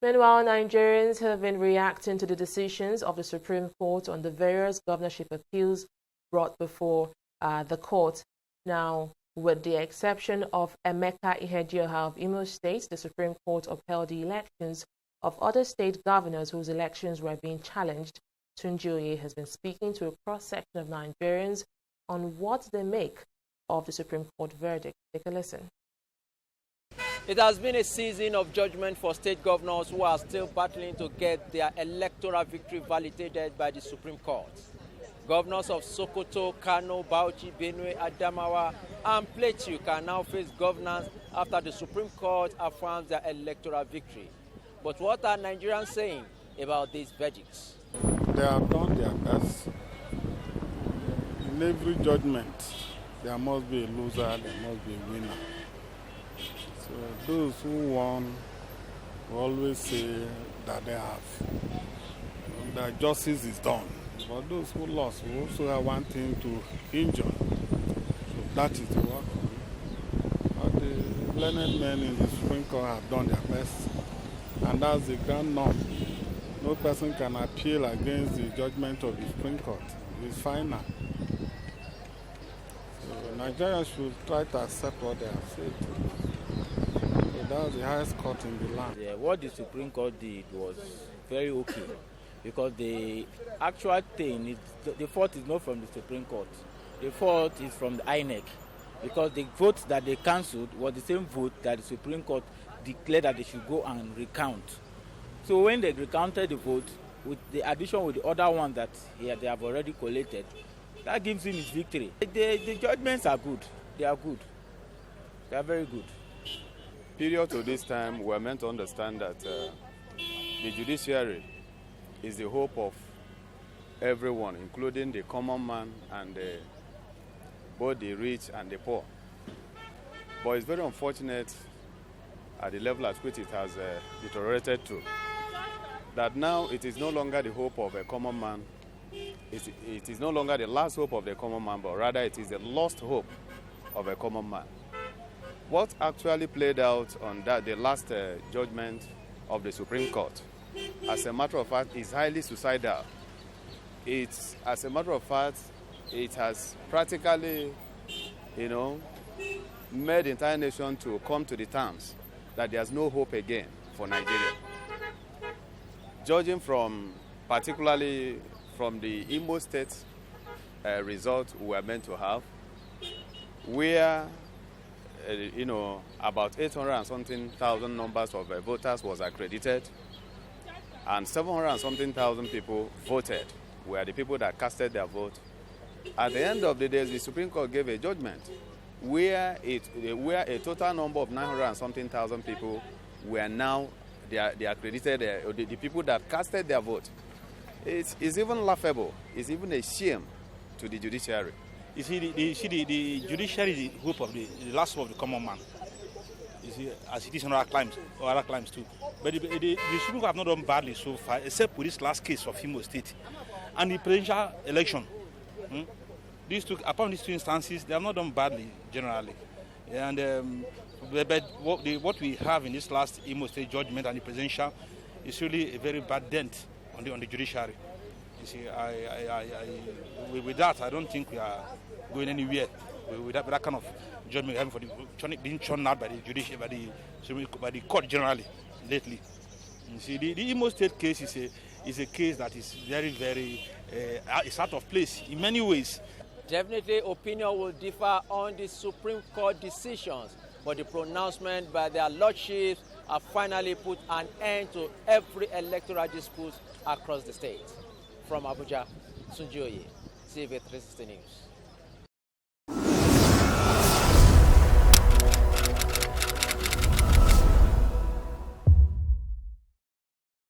Meanwhile, Nigerians have been reacting to the decisions of the Supreme Court on the various governorship appeals brought before the court. Now, with the exception of Emeka Ihedioha of Imo State, the Supreme Court upheld the elections of other state governors whose elections were being challenged. Tunji has been speaking to a cross-section of Nigerians on what they make of the Supreme Court verdict. Take a listen. It has been a season of judgment for state governors who are still battling to get their electoral victory validated by the Supreme Court. Governors of Sokoto, Kano, Bauchi, Benue, Adamawa, and Plateau can now face governance after the Supreme Court affirms their electoral victory. But what are Nigerians saying about these verdicts? They have done their best. In every judgment, there must be a loser, there must be a winner. So those who won will always say that that justice is done. But those who lost will also have one thing to injure. So that is the work. But the learned men in the Supreme Court have done their best. And that's the grand norm. No person can appeal against the judgment of the Supreme Court. It's final. So Nigerians should try to accept what they have said. So that's the highest court in the land. Yeah, what the Supreme Court did was very okay. Because the actual thing, is, the fault is not from the Supreme Court. The fault is from the INEC. Because the vote that they cancelled was the same vote that the Supreme Court declared that they should go and recount. So when they recounted the vote, with the addition with the other one that they have already collated, that gives him his victory. The judgments are good. They are good. They are very good. Period to this time, we are meant to understand that the judiciary is the hope of everyone, including the common man and both the rich and the poor. But it's very unfortunate at the level at which it has deteriorated to, that now it is no longer the hope of a common man, it is no longer the last hope of the common man, but rather it is the lost hope of a common man. What actually played out on the last judgment of the Supreme Court, as a matter of fact, is highly suicidal. As a matter of fact, it has practically, made the entire nation to come to the terms that there's no hope again for Nigeria. Judging particularly from the Imo State result we were meant to have, where, about 800 and something thousand numbers of voters was accredited, and 700 and something thousand people voted, were the people that casted their vote. At the end of the day, the Supreme Court gave a judgment where a total number of 900 and something thousand people were now they accredited, the people that casted their vote. It's even laughable. It's even a shame to the judiciary. You see, the judiciary is the hope of the last hope of the common man. You see, as it is on other climes too. But the Supreme Court have not done badly so far, except with this last case of Imo State and the presidential election. Upon these two instances, they have not done badly generally. And but what we have in this last Imo State judgment and the presidential is really a very bad dent on the judiciary. You see, with that, I don't think we are going anywhere with that kind of judgment having for being churned out by the judiciary, by the court generally lately. You see, the Imo State case is a case that is very, very it's out of place in many ways. Definitely, opinion will differ on the Supreme Court decisions, but the pronouncement by their lordships have finally put an end to every electoral dispute across the state. From Abuja, Tunji, TV360 News.